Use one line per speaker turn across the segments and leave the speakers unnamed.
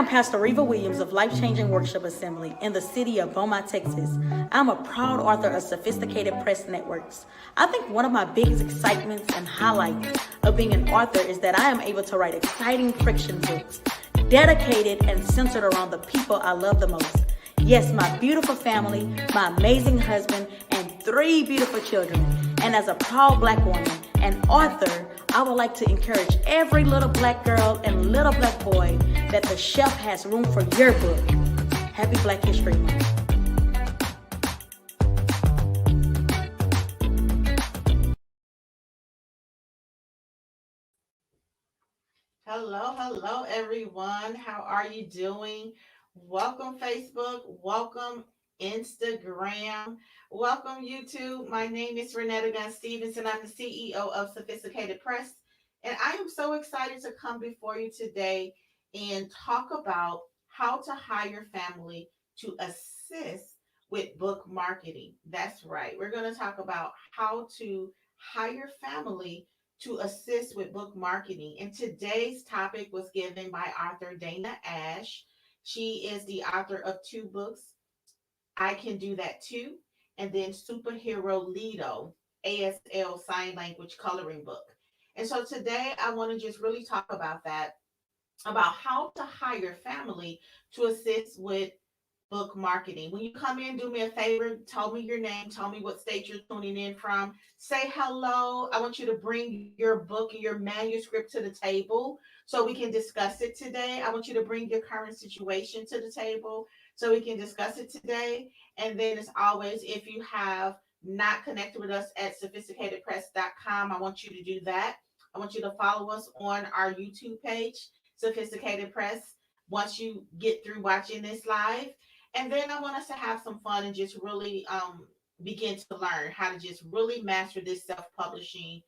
am Pastor Reva Williams of Life Changing Worship Assembly in the city of Beaumont, Texas. I'm a proud author of Sophisticated Press Networks. I think one of my biggest excitements and highlights of being an author is that I am able to write exciting fiction books, dedicated and centered around the people I love the most. Yes, my beautiful family, my amazing husband, and 3 beautiful children. And as a proud Black woman and author, I would like to encourage every little Black girl and little Black boy that the shelf has room for your book. Happy Black History Month.
Hello, everyone. How are you doing? Welcome, Facebook. Welcome, Instagram. Welcome, YouTube. My name is Renetta Gunn Stevenson. I'm the CEO of Sophisticated Press, and I am so excited to come before you today and talk about how to hire family to assist with book marketing. That's right. We're going to talk about how to hire family to assist with book marketing. And today's topic was given by author Dana Ash. She is the author of 2 books, I Can Do That Too, and then Superhero Lido, ASL Sign Language Coloring Book. And so today I want to just really talk about that, about how to hire family to assist with book marketing. When you come in, do me a favor, tell me your name, tell me what state you're tuning in from, say hello. I want you to bring your book and your manuscript to the table so we can discuss it today. I want you to bring your current situation to the table so we can discuss it today. And then, as always, if you have not connected with us at sophisticatedpress.com, I want you to do that. I want you to follow us on our YouTube page, Sophisticated Press, once you get through watching this live. And then I want us to have some fun and just really begin to learn how to just really master this self-publishing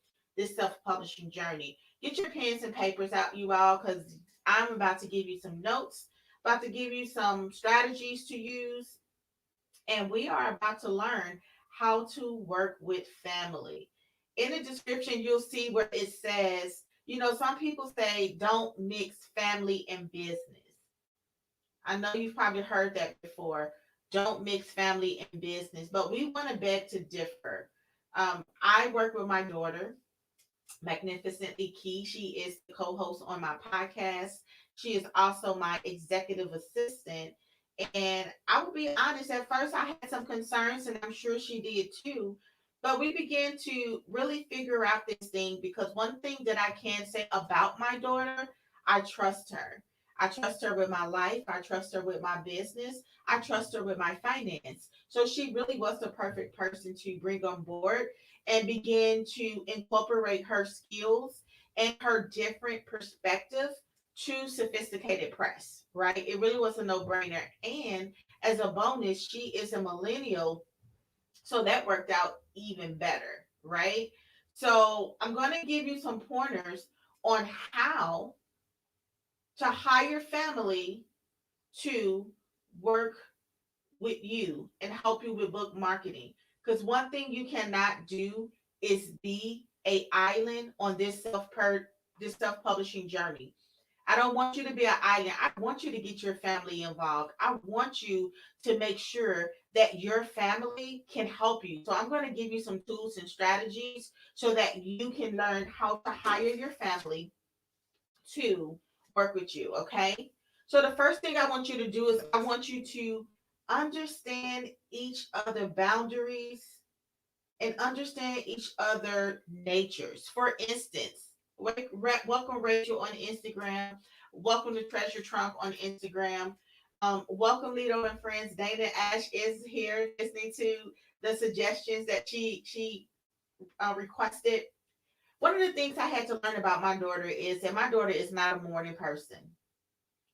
journey. Get your pens and papers out, you all, because I'm about to give you some notes, about to give you some strategies to use, and we are about to learn how to work with family. In the description, you'll see where it says, some people say don't mix family and business. I know you've probably heard that before. Don't mix family and business, but we want to beg to differ. I work with my daughter, Magnificently Key. She is the co host on my podcast. She is also my executive assistant. And I will be honest, at first I had some concerns, and I'm sure she did too. But we began to really figure out this thing because one thing that I can say about my daughter, I trust her. I trust her with my life. I trust her with my business. I trust her with my finance. So she really was the perfect person to bring on board and begin to incorporate her skills and her different perspective to Sophisticated Press, right? It really was a no-brainer. And as a bonus, she is a millennial, so that worked out even better, right? So I'm going to give you some pointers on how to hire family to work with you and help you with book marketing. Because one thing you cannot do is be a island on this self publishing journey. I don't want you to be an island. I want you to get your family involved. I want you to make sure that your family can help you. So I'm going to give you some tools and strategies so that you can learn how to hire your family to work with you. Okay. So the first thing I want you to do is I want you to understand each other boundaries and understand each other natures. For instance, welcome Rachel on Instagram. Welcome to Treasure Trunk on Instagram. Welcome Lido and friends. Dana Ash is here listening to the suggestions that she requested. One of the things I had to learn about my daughter is that my daughter is not a morning person.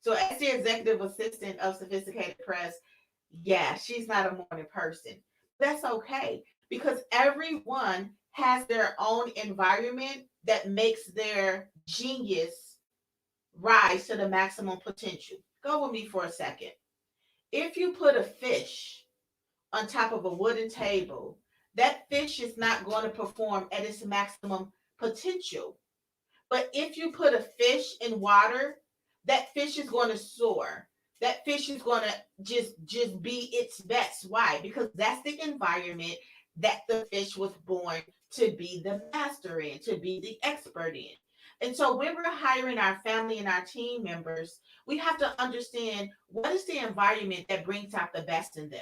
So as the executive assistant of Sophisticated Press, yeah, she's not a morning person. That's okay because everyone has their own environment that makes their genius rise to the maximum potential. Go with me for a second. If you put a fish on top of a wooden table, that fish is not going to perform at its maximum potential. But if you put a fish in water, that fish is going to soar. That fish is going to just be its best. Why? Because that's the environment that the fish was born to be the master in, to be the expert in. And so when we're hiring our family and our team members, we have to understand what is the environment that brings out the best in them.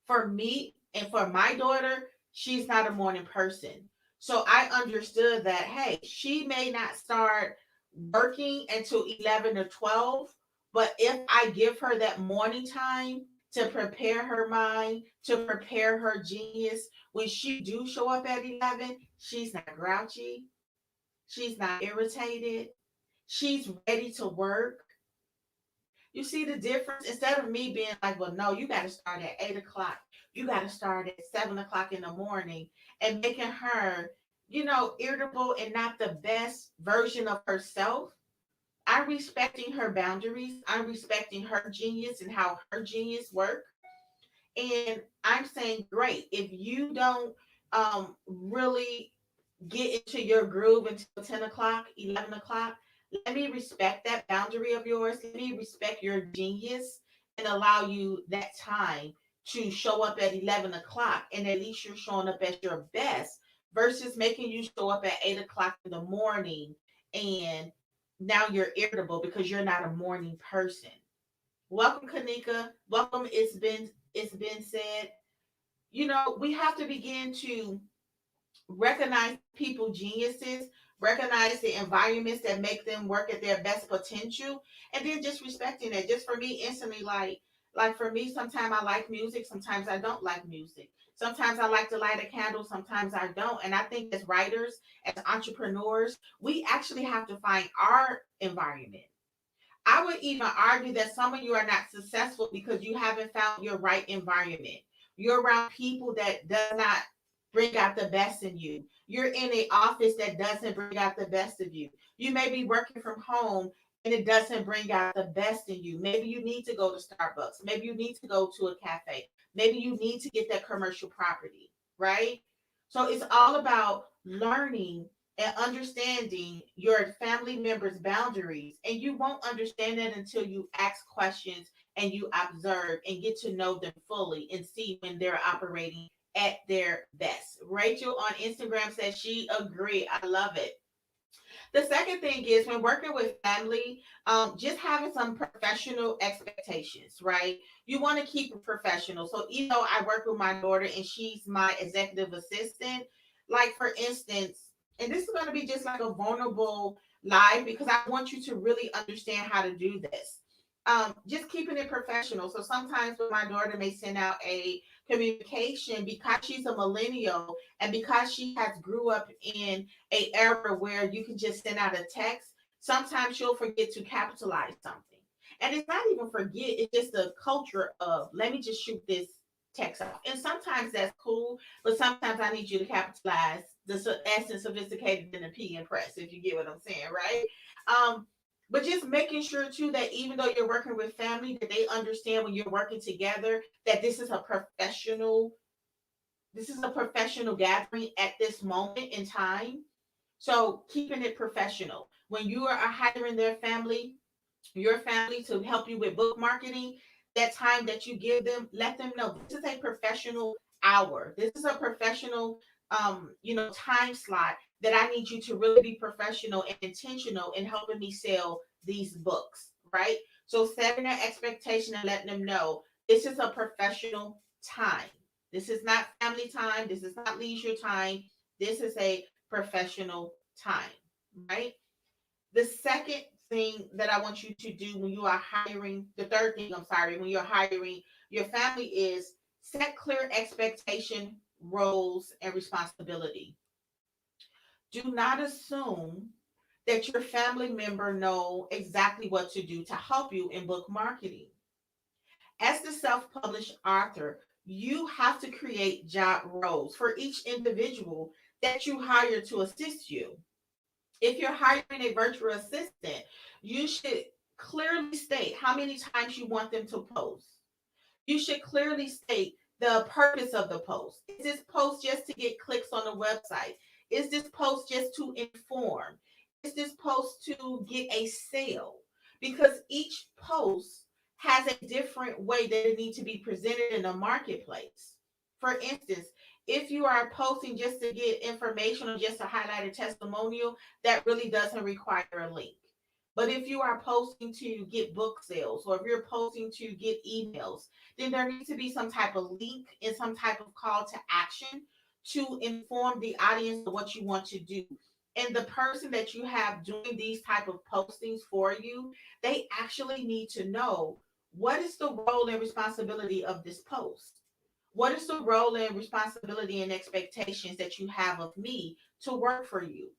For me and for my daughter, she's not a morning person. So I understood that, hey, she may not start working until 11 or 12, but if I give her that morning time to prepare her mind, to prepare her genius, when she do show up at 11, she's not grouchy, she's not irritated, she's ready to work. You see the difference? Instead of me being like, well, no, you got to start at 8 o'clock. You got to start at 7 o'clock in the morning, and making her, irritable and not the best version of herself. I'm respecting her boundaries. I'm respecting her genius and how her genius work. And I'm saying, great. If you don't really get into your groove until 10 o'clock, 11 o'clock, let me respect that boundary of yours. Let me respect your genius and allow you that time to show up at 11 o'clock. And at least you're showing up at your best versus making you show up at 8 o'clock in the morning and now you're irritable because you're not a morning person. Welcome, Kanika. Welcome, it's been said. We have to begin to recognize people geniuses, recognize the environments that make them work at their best potential, and then just respecting it. Just for me, instantly, like for me, sometimes I like music, sometimes I don't like music. Sometimes I like to light a candle, sometimes I don't. And I think as writers, as entrepreneurs, we actually have to find our environment. I would even argue that some of you are not successful because you haven't found your right environment. You're around people that does not bring out the best in you. You're in a office that doesn't bring out the best of you. You may be working from home and it doesn't bring out the best in you. Maybe you need to go to Starbucks. Maybe you need to go to a cafe. Maybe you need to get that commercial property, right? So it's all about learning and understanding your family members' boundaries. And you won't understand that until you ask questions and you observe and get to know them fully and see when they're operating at their best. Rachel on Instagram says she agree. I love it. The second thing is when working with family, just having some professional expectations, right? You want to keep it professional. So even though I work with my daughter and she's my executive assistant, like for instance, and this is going to be just like a vulnerable live because I want you to really understand how to do this. Just keeping it professional. So sometimes when my daughter may send out a communication because she's a millennial and because she has grew up in a era where you can just send out a text, sometimes she'll forget to capitalize something. And it's not even forget, it's just the culture of let me just shoot this text out. And sometimes that's cool, but sometimes I need you to capitalize the S and sophisticated than the P and press, if you get what I'm saying, right? Um, but just making sure too that even though you're working with family, that they understand when you're working together that this is a professional gathering at this moment in time. So keeping it professional. When you are hiring your family to help you with book marketing, that time that you give them, let them know this is a professional hour. This is a professional time slot that I need you to really be professional and intentional in helping me sell these books, right? So setting that expectation and letting them know this is a professional time. This is not family time. This is not leisure time. This is a professional time, right? The second thing that I want you to do when you are hiring, the third thing, I'm sorry, when you're hiring your family is set clear expectation, roles, and responsibility. Do not assume that your family member know exactly what to do to help you in book marketing. As the self-published author, you have to create job roles for each individual that you hire to assist you. If you're hiring a virtual assistant, you should clearly state how many times you want them to post. You should clearly state the purpose of the post. Is this post just to get clicks on the website? Is this post just to inform? Is this post to get a sale? because each post has a different way that it needs to be presented in the marketplace. For instance, if you are posting just to get information or just to highlight a testimonial, that really doesn't require a link. But if you are posting to get book sales or if you're posting to get emails, then there needs to be some type of link and some type of call to action to inform the audience of what you want to do. And the person that you have doing these type of postings for you, they actually need to know what is the role and responsibility of this post. What is the role and responsibility and expectations that you have of me to work for you?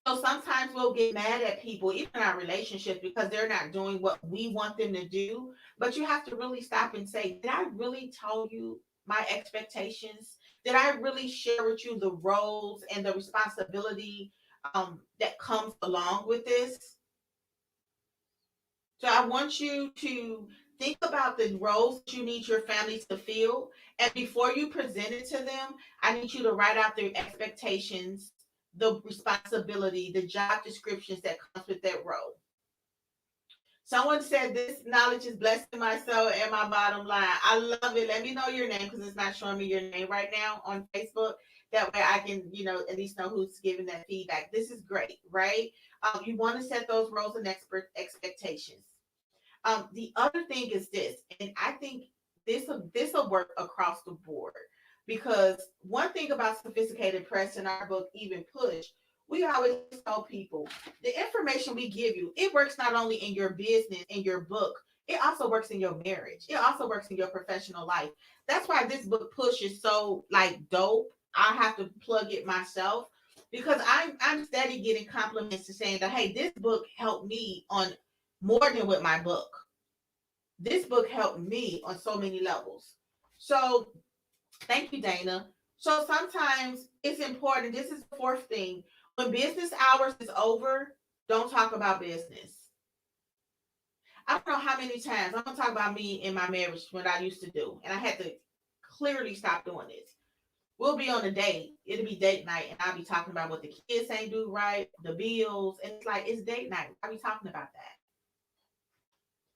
So sometimes we'll get mad at people, even in our relationships, because they're not doing what we want them to do. But you have to really stop and say, did I really tell you my expectations? Did I really share with you the roles and the responsibility that comes along with this? So I want you to think about the roles that you need your family to fill. And before you present it to them, I need you to write out their expectations, the responsibility, the job descriptions that comes with that role. Someone said this knowledge is blessing my soul and my bottom line. I love it. Let me know your name because it's not showing me your name right now on Facebook. That way I can, at least know who's giving that feedback. This is great, right? You want to set those roles and expectations. The other thing is this, and I think this will work across the board because one thing about sophisticated press in our book, even push, we always tell people the information we give you, it works not only in your business, in your book, it also works in your marriage. It also works in your professional life. That's why this book push is so like dope. I have to plug it myself because I'm steady getting compliments to saying that hey, this book helped me on more than with my book. This book helped me on so many levels. So thank you, Dana. So sometimes it's important. This is the fourth thing. When business hours is over, don't talk about business. I don't know how many times I'm gonna talk about me in my marriage, what I used to do, and I had to clearly stop doing this. We'll be on a date. It'll be date night, and I'll be talking about what the kids ain't do right, the bills, and it's like it's date night. I'll be talking about that.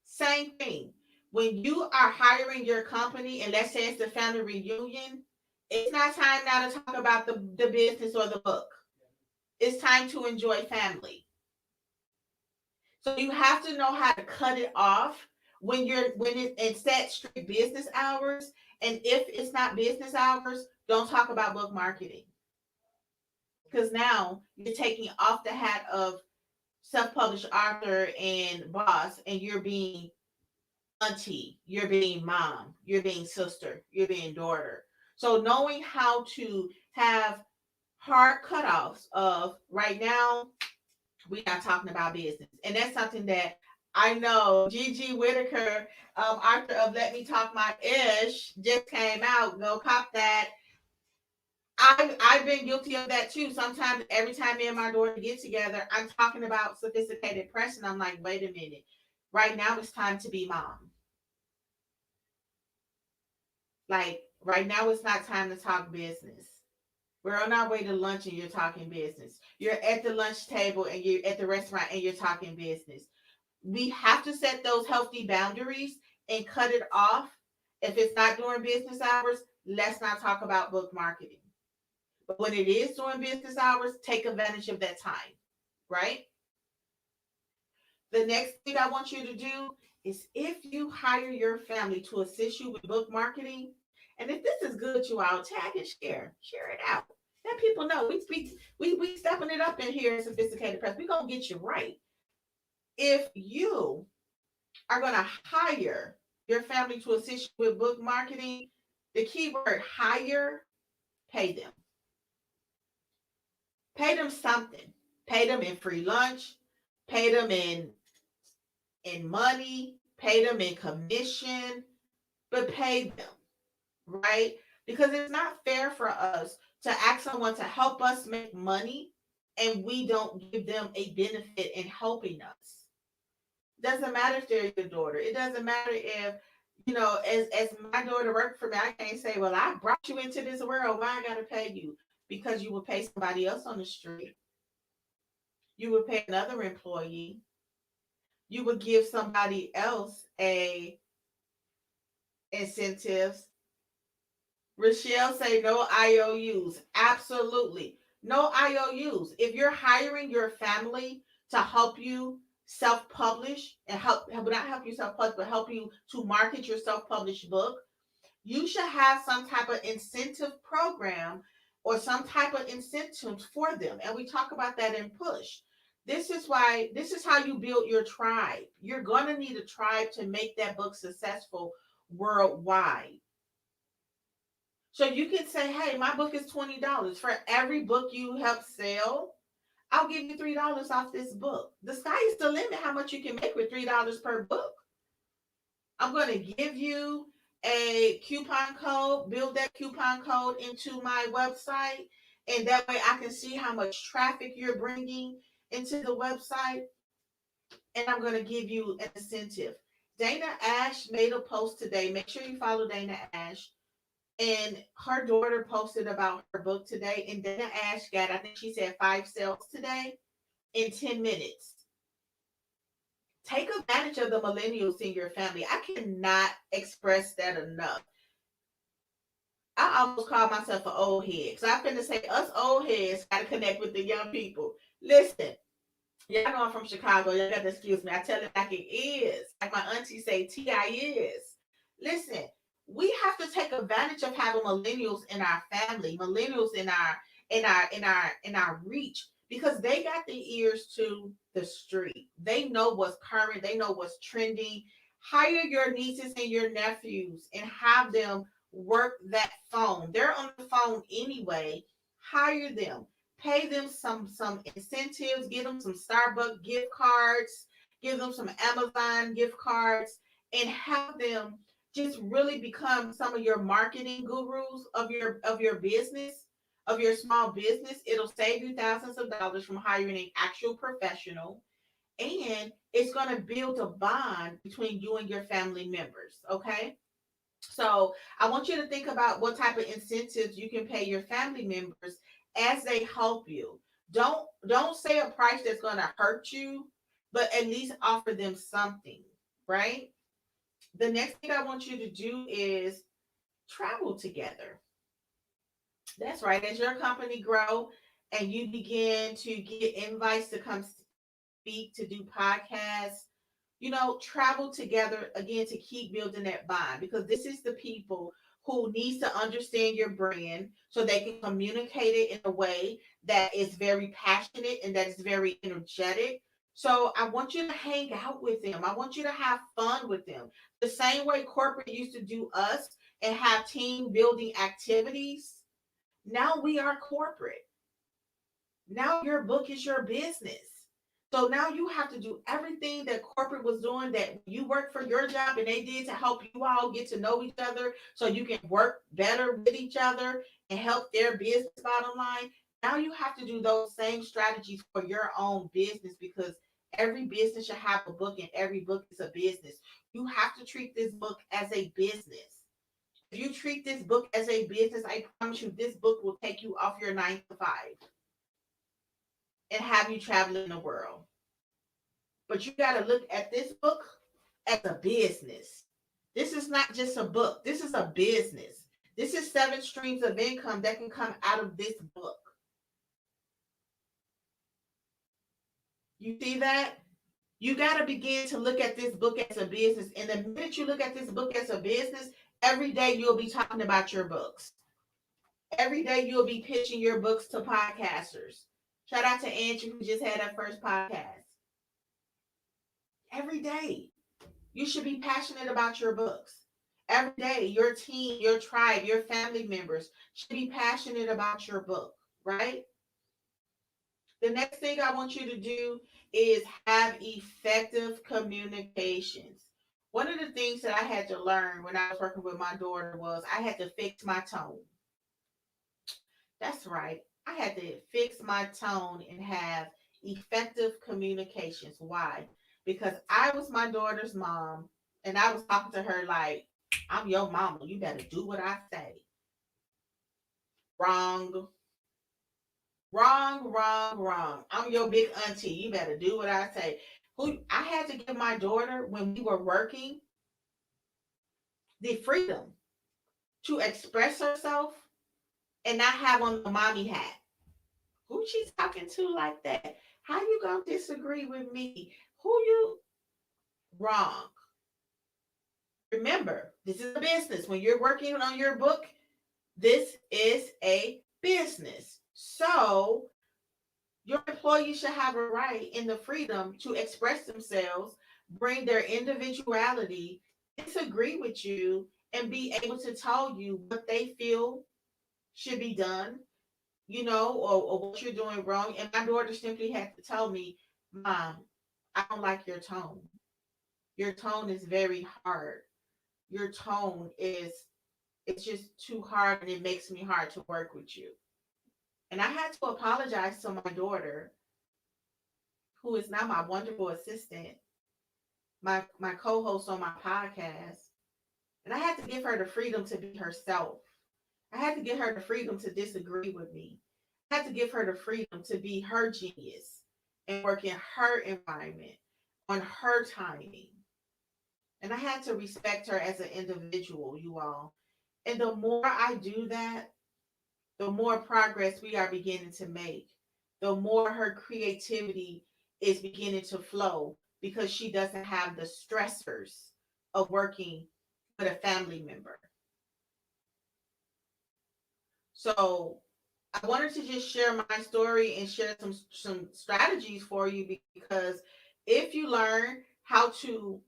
Same thing. When you are hiring your company, and let's say it's the family reunion, it's not time now to talk about the business or the book. It's time to enjoy family. So you have to know how to cut it off when it and set strict business hours. And if it's not business hours, don't talk about book marketing. Because now you're taking off the hat of self-published author and boss, and you're being auntie, you're being mom, you're being sister, you're being daughter. So knowing how to have hard cutoffs of right now, we're not talking about business. And that's something that I know Gigi Whitaker, author of Let Me Talk My Ish, just came out. Go cop that. I've been guilty of that too. Sometimes every time me and my daughter get together, I'm talking about sophisticated press, and I'm like, wait a minute. Right now it's time to be mom. Like right now, it's not time to talk business. We're on our way to lunch and you're talking business. You're at the lunch table and you're at the restaurant and you're talking business. We have to set those healthy boundaries and cut it off. If it's not during business hours, let's not talk about book marketing. But when it is during business hours, take advantage of that time, right? The next thing I want you to do is if you hire your family to assist you with book marketing, and if this is good, you all tag and share it out. Let people know we stepping it up in here in Sophisticated Press. We're gonna get you right. If you are gonna hire your family to assist you with book marketing, the keyword hire, pay them. Pay them something. Pay them in free lunch, pay them in money, pay them in commission, but pay them, right? Because it's not fair for us to ask someone to help us make money and we don't give them a benefit in helping us. It doesn't matter if they're your daughter. It doesn't matter if, as my daughter worked for me, I can't say, well, I brought you into this world. Why I got to pay you? Because you would pay somebody else on the street. You would pay another employee. you would give somebody else a incentives. Rochelle say no IOUs. Absolutely. No IOUs. If you're hiring your family to help you self-publish and not help you self-publish, but help you to market your self-published book, you should have some type of incentive program or some type of incentives for them. And we talk about that in Push. This is how you build your tribe. You're going to need a tribe to make that book successful worldwide. So you can say, hey, my book is $20. For every book you help sell, I'll give you $3 off this book. The sky is the limit how much you can make with $3 per book. I'm going to give you a coupon code, build that coupon code into my website, and that way I can see how much traffic you're bringing into the website, and I'm going to give you an incentive. Dana Ash made a post today. Make sure you follow Dana Ash. And her daughter posted about her book today, and Dana Ash got, I think she said 5 sales today in 10 minutes. Take advantage of the millennials in your family. I cannot express that enough. I almost call myself an old head because I'm finna say us old heads got to connect with the young people. Listen, y'all know I'm from Chicago. Y'all got to excuse me. I tell it like it is. Like my auntie say, T.I. is. Listen, we have to take advantage of having millennials in our family, millennials in our reach, because they got the ears to the street. They know what's current, they know what's trending. Hire your nieces and your nephews and have them work that phone. They're on the phone anyway. Hire them. Pay them some incentives, give them some Starbucks gift cards, give them some Amazon gift cards, and have them just really become some of your marketing gurus of your business, of your small business. It'll save you thousands of dollars from hiring an actual professional, and it's going to build a bond between you and your family members. Okay, so I want you to think about what type of incentives you can pay your family members as they help you. Don't say a price that's going to hurt you, but at least offer them something, right? The next thing I want you to do is travel together. That's right. As your company grow and you begin to get invites to come speak, to do podcasts, travel together again to keep building that bond, because this is the people who needs to understand your brand so they can communicate it in a way that is very passionate and that is very energetic. So I want you to hang out with them. I want you to have fun with them. The same way corporate used to do us and have team building activities. Now we are corporate. Now your book is your business. So now you have to do everything that corporate was doing, that you work for your job and they did to help you all get to know each other so you can work better with each other and help their business bottom line. Now you have to do those same strategies for your own business, because every business should have a book and every book is a business. You have to treat this book as a business. If you treat this book as a business, I promise you this book will take you off your 9 to 5 and have you traveling the world. But you got to look at this book as a business. This is not just a book. This is a business. This is 7 streams of income that can come out of this book. You see that? You got to begin to look at this book as a business. And the minute you look at this book as a business, every day you'll be talking about your books. Every day you'll be pitching your books to podcasters. Shout out to Angie, who just had her first podcast. Every day you should be passionate about your books. Every day your team, your tribe, your family members should be passionate about your book, right? The next thing I want you to do is have effective communications. One of the things that I had to learn when I was working with my daughter was I had to fix my tone. That's right. I had to fix my tone and have effective communications. Why? Because I was my daughter's mom and I was talking to her like, I'm your mama. You better do what I say. Wrong. Wrong, wrong, wrong. I'm your big auntie. You better do what I say. Who I had to give my daughter when we were working the freedom to express herself and not have on the mommy hat. Who she's talking to like that? How you gonna disagree with me? Who you wrong? Remember, this is a business. When you're working on your book, this is a business. So your employees should have a right and the freedom to express themselves, bring their individuality, disagree with you, and be able to tell you what they feel should be done, or what you're doing wrong. And my daughter simply had to tell me, Mom, I don't like your tone. Your tone is very hard. Your tone it's just too hard and it makes me hard to work with you. And I had to apologize to my daughter, who is now my wonderful assistant, my co-host on my podcast. And I had to give her the freedom to be herself. I had to give her the freedom to disagree with me. I had to give her the freedom to be her genius and work in her environment on her timing. And I had to respect her as an individual, you all. And the more I do that, the more progress we are beginning to make, the more her creativity is beginning to flow because she doesn't have the stressors of working with a family member. So I wanted to just share my story and share some strategies for you, because if you learn how to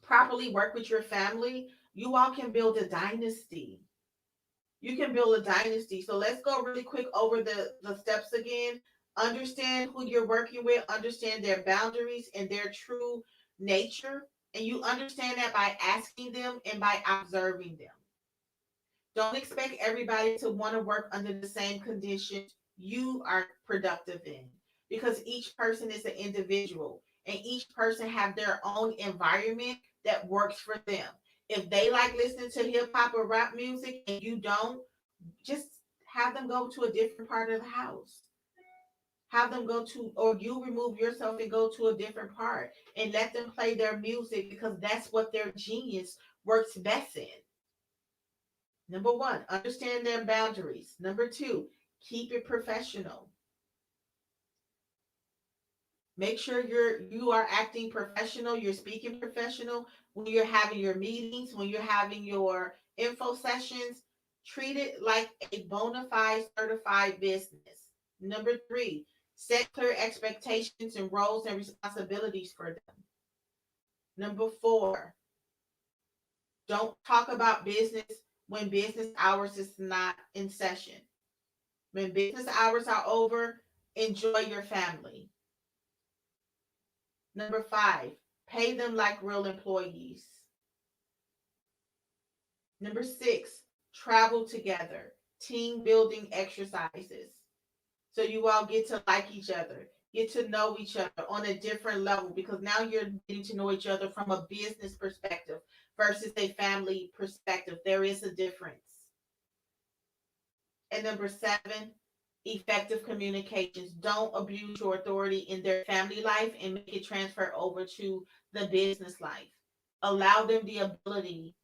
properly work with your family, you all can build a dynasty. You can build a dynasty. So let's go really quick over the steps again. Understand who you're working with, understand their boundaries and their true nature. And you understand that by asking them and by observing them. Don't expect everybody to want to work under the same conditions you are productive in, because each person is an individual and each person have their own environment that works for them. If they like listening to hip hop or rap music and you don't, just have them go to a different part of the house. Have them go to, or you remove yourself and go to a different part and let them play their music, because that's what their genius works best in. Number one, understand their boundaries. Number two, keep it professional. Make sure you are acting professional, you're speaking professional when you're having your meetings, when you're having your info sessions. Treat it like a bona fide certified business. Number three, set clear expectations and roles and responsibilities for them. Number four, don't talk about business when business hours is not in session. When business hours are over, enjoy your family. Number five, pay them like real employees. Number six, travel together, team building exercises. So you all get to like each other, get to know each other on a different level, because now you're getting to know each other from a business perspective versus a family perspective. There is a difference. And number seven, effective communications. Don't abuse your authority in their family life and make it transfer over to the business life. Allow them the ability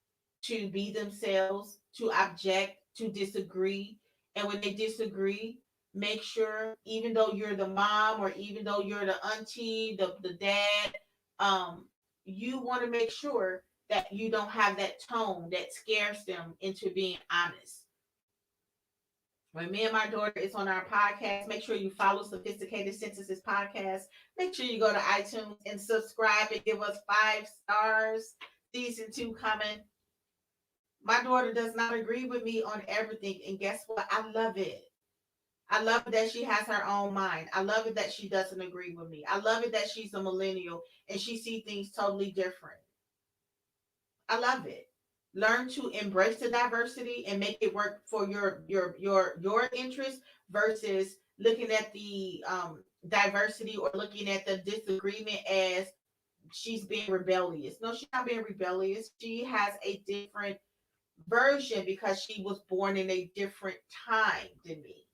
to be themselves, to object, to disagree. And when they disagree, make sure, even though you're the mom or even though you're the auntie, the dad, you want to make sure that you don't have that tone that scares them into being honest. When me and my daughter is on our podcast, make sure you follow Sophisticated Sentences Podcast. Make sure you go to iTunes and subscribe and give us 5 stars. Season 2 coming. My daughter does not agree with me on everything. And guess what? I love it. I love it that she has her own mind. I love it that she doesn't agree with me. I love it that she's a millennial and she sees things totally different. I love it. Learn to embrace the diversity and make it work for your interest versus looking at the diversity or looking at the disagreement as she's being rebellious. No, she's not being rebellious. She has a different version because she was born in a different time than me.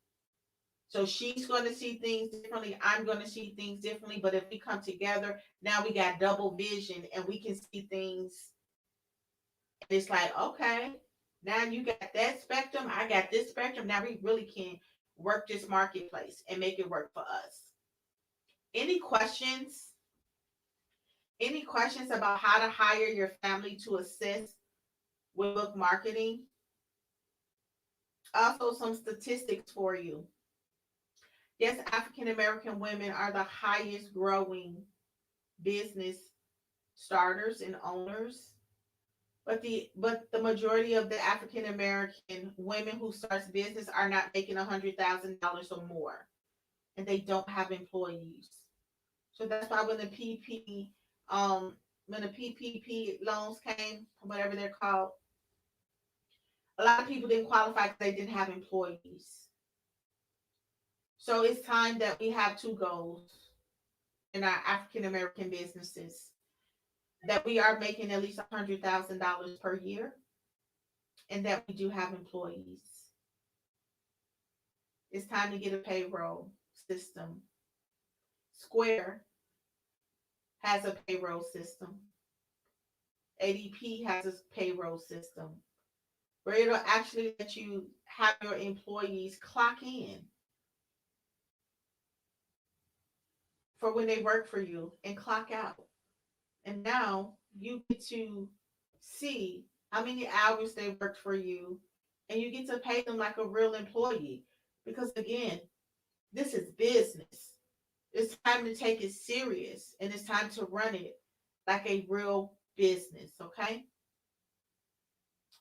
So she's going to see things differently. I'm going to see things differently. But if we come together, now we got double vision and we can see things. And it's like, okay, now you got that spectrum. I got this spectrum. Now we really can work this marketplace and make it work for us. Any questions? Any questions about how to hire your family to assist with book marketing? Also, some statistics for you. Yes, African American women are the highest growing business starters and owners, but the majority of the African American women who starts business are not making $100,000 or more, and they don't have employees. So that's why when the PPP loans came, whatever they're called, a lot of people didn't qualify because they didn't have employees. So it's time that we have two goals in our African American businesses, that we are making at least $100,000 per year, and that we do have employees. It's time to get a payroll system. Square has a payroll system. ADP has a payroll system where it'll actually let you have your employees clock in for when they work for you and clock out. And now you get to see how many hours they worked for you, and you get to pay them like a real employee. Because again, this is business. It's time to take it serious, and it's time to run it like a real business. Okay.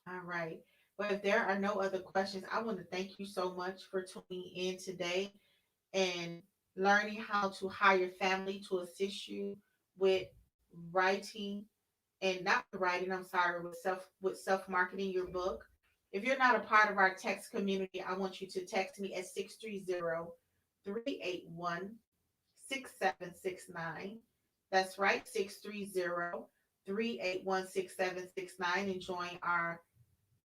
All right. Well, if there are no other questions, I want to thank you so much for tuning in today and learning how to hire family to assist you with writing and not writing, I'm sorry, with self marketing your book. If you're not a part of our text community, I want you to text me at 630-381-6769. That's right, 630-381-6769, and join our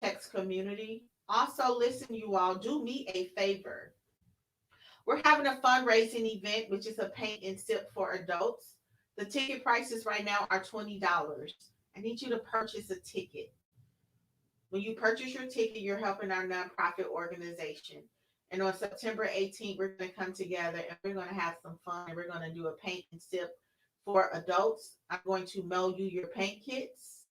text community. Also, listen, you all, do me a favor. We're having a fundraising event, which is a paint and sip for adults. The ticket prices right now are $20. I need you to purchase a ticket. When you purchase your ticket, you're helping our nonprofit organization. And on September 18th, we're going to come together and we're going to have some fun. And we're going to do a paint and sip for adults. I'm going to mail you your paint kits,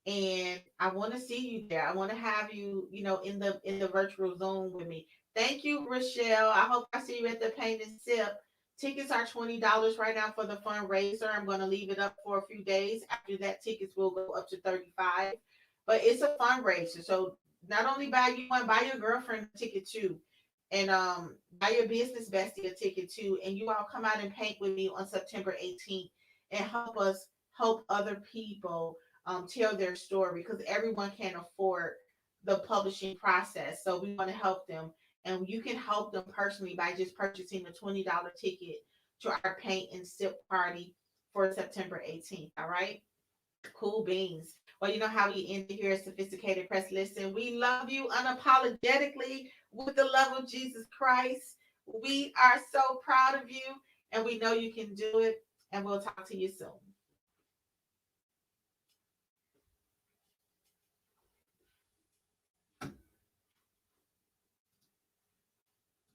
and I want to see you there. I want to have you, in the virtual Zoom with me. Thank you, Rochelle. I hope I see you at the paint and sip. Tickets are $20 right now for the fundraiser. I'm going to leave it up for a few days. After that, tickets will go up to $35. But it's a fundraiser. So not only buy you one, buy your girlfriend a ticket too. And buy your business bestie a ticket too. And you all come out and paint with me on September 18th and help us help other people tell their story, because everyone can't afford the publishing process. So we want to help them. And you can help them personally by just purchasing a $20 ticket to our paint and sip party for September 18th. All right. Cool beans. Well, you know how we end here at Sophisticated Press. Listen, we love you unapologetically with the love of Jesus Christ. We are so proud of you, and we know you can do it. And we'll talk to you soon.